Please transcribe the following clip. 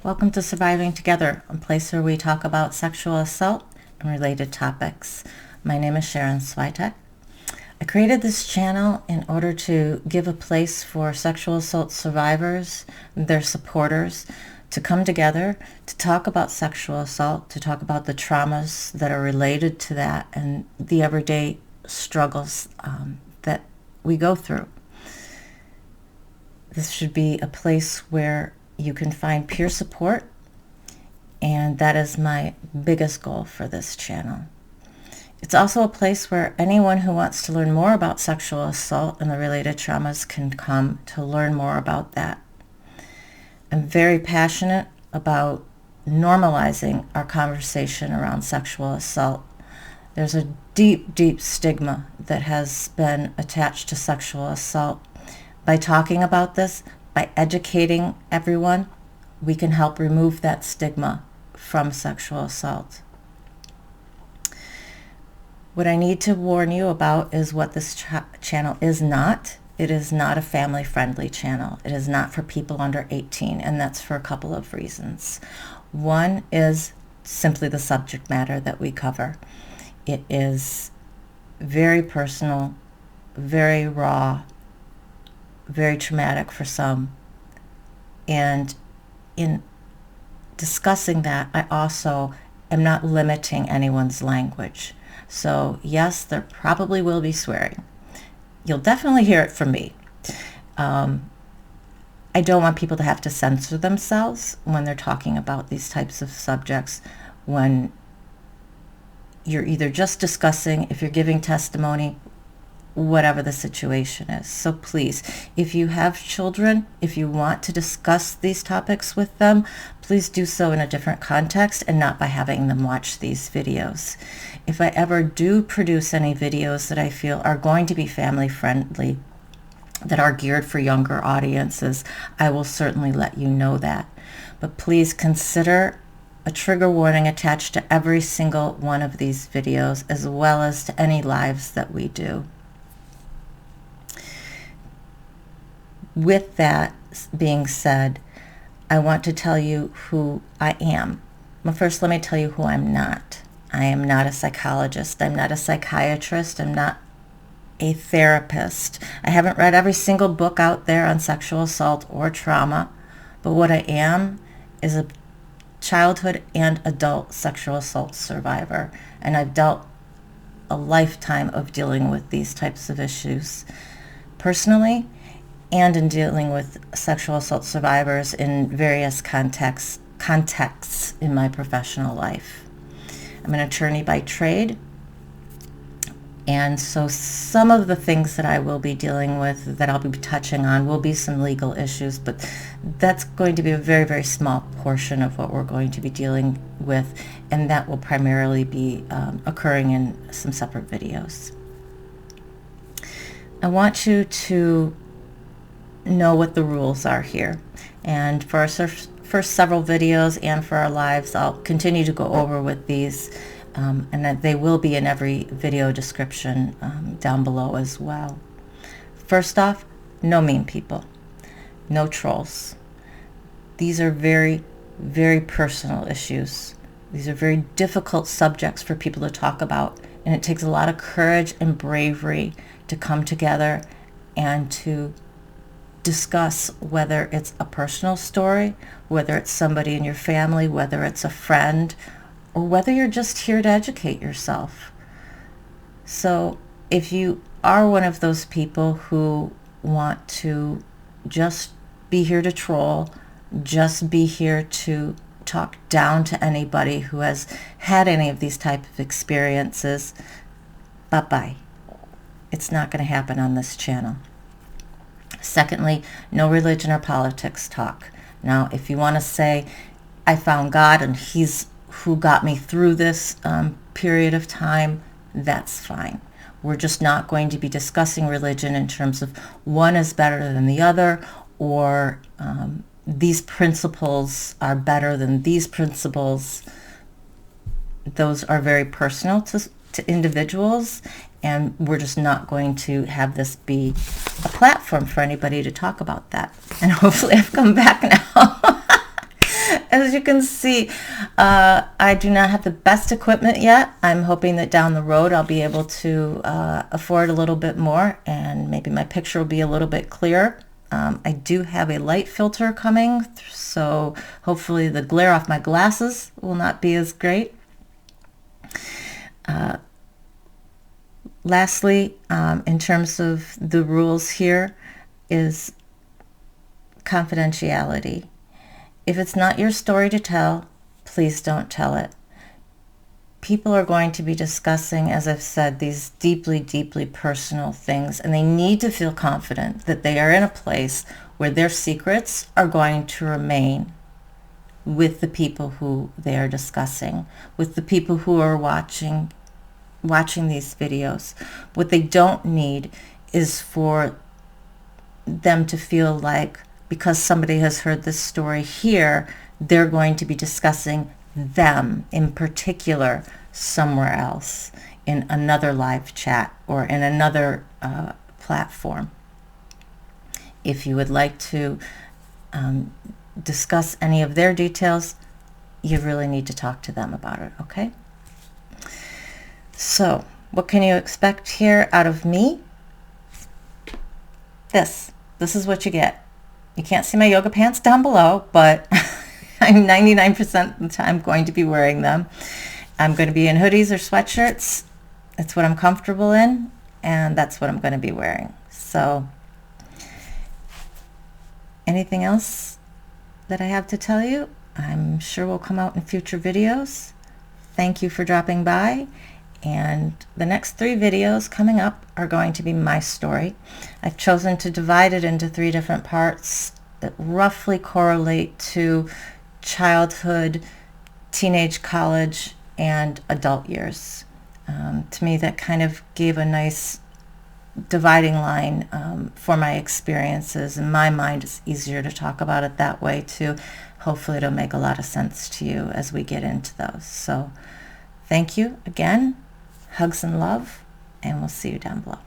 Welcome to Surviving Together, a place where we talk about sexual assault and related topics. My name is Sharon Switek. I created this channel in order to give a place for sexual assault survivors, their supporters, to come together to talk about sexual assault, to talk about the traumas that are related to that and the everyday struggles that we go through. This should be a place where you can find peer support, and that is my biggest goal for this channel. It's also a place where anyone who wants to learn more about sexual assault and the related traumas can come to learn more about that. I'm very passionate about normalizing our conversation around sexual assault. There's a deep, deep stigma that has been attached to sexual assault. By talking about this, by educating everyone, we can help remove that stigma from sexual assault. What I need to warn you about is what this channel is not. It is not a family-friendly channel. It is not for people under 18, and that's for a couple of reasons. One is simply the subject matter that we cover. It is very personal, very raw, very traumatic for some. And in discussing that, I also am not limiting anyone's language. So yes, there probably will be swearing. You'll definitely hear it from me. I don't want people to have to censor themselves when they're talking about these types of subjects, when you're either just discussing, if you're giving testimony, whatever the situation is. So please, if you have children, if you want to discuss these topics with them, please do so in a different context and not by having them watch these videos. If I ever do produce any videos that I feel are going to be family friendly, that are geared for younger audiences, I will certainly let you know that. But please consider a trigger warning attached to every single one of these videos, as well as to any lives that we do. With that being said, I want to tell you who I am. Well, first, let me tell you who I'm not. I am not a psychologist. I'm not a psychiatrist. I'm not a therapist. I haven't read every single book out there on sexual assault or trauma, but what I am is a childhood and adult sexual assault survivor, and I've dealt a lifetime of dealing with these types of issues personally, and in dealing with sexual assault survivors in various contexts in my professional life. I'm an attorney by trade, and so some of the things that I will be dealing with, that I'll be touching on, will be some legal issues, but that's going to be a very, very small portion of what we're going to be dealing with, and that will primarily be occurring in some separate videos. I want you to know what the rules are here, and for our first several videos and for our lives, I'll continue to go over with these, and that they will be in every video description down below as well. First off, no mean people, no trolls. These are very, very personal issues. These are very difficult subjects for people to talk about, and it takes a lot of courage and bravery to come together and to discuss, whether it's a personal story, whether it's somebody in your family, whether it's a friend, or whether you're just here to educate yourself. So if you are one of those people who want to just be here to troll, just be here to talk down to anybody who has had any of these type of experiences, bye-bye. It's not going to happen on this channel. Secondly, no religion or politics talk. Now, if you want to say, I found God and he's who got me through this period of time, that's fine. We're just not going to be discussing religion in terms of one is better than the other, or these principles are better than these principles. Those are very personal to individuals, and we're just not going to have this be a platform for anybody to talk about that. And hopefully I've come back now. As you can see, I do not have the best equipment yet. I'm hoping that down the road I'll be able to afford a little bit more, and maybe my picture will be a little bit clearer. I do have a light filter coming, so hopefully the glare off my glasses will not be as great. Lastly, in terms of the rules here, is confidentiality. If it's not your story to tell, please don't tell it. People are going to be discussing, as I've said, these deeply, deeply personal things, and they need to feel confident that they are in a place where their secrets are going to remain with the people who they are discussing, with the people who are watching these videos. What they don't need is for them to feel like, because somebody has heard this story here, they're going to be discussing them in particular somewhere else, in another live chat or in another platform. If you would like to discuss any of their details, you really need to talk to them about it, okay? So, what can you expect here out of me? This is what you get. You can't see my yoga pants down below, but I'm 99% of the time going to be wearing them. I'm going to be in hoodies or sweatshirts. That's what I'm comfortable in, and that's what I'm going to be wearing. So, anything else that I have to tell you, I'm sure will come out in future videos. Thank you for dropping by. And the next 3 videos coming up are going to be my story. I've chosen to divide it into 3 different parts that roughly correlate to childhood, teenage, college, and adult years. To me, that kind of gave a nice dividing line for my experiences. In my mind, it's easier to talk about it that way too. Hopefully it'll make a lot of sense to you as we get into those. So thank you again. Hugs and love, and we'll see you down below.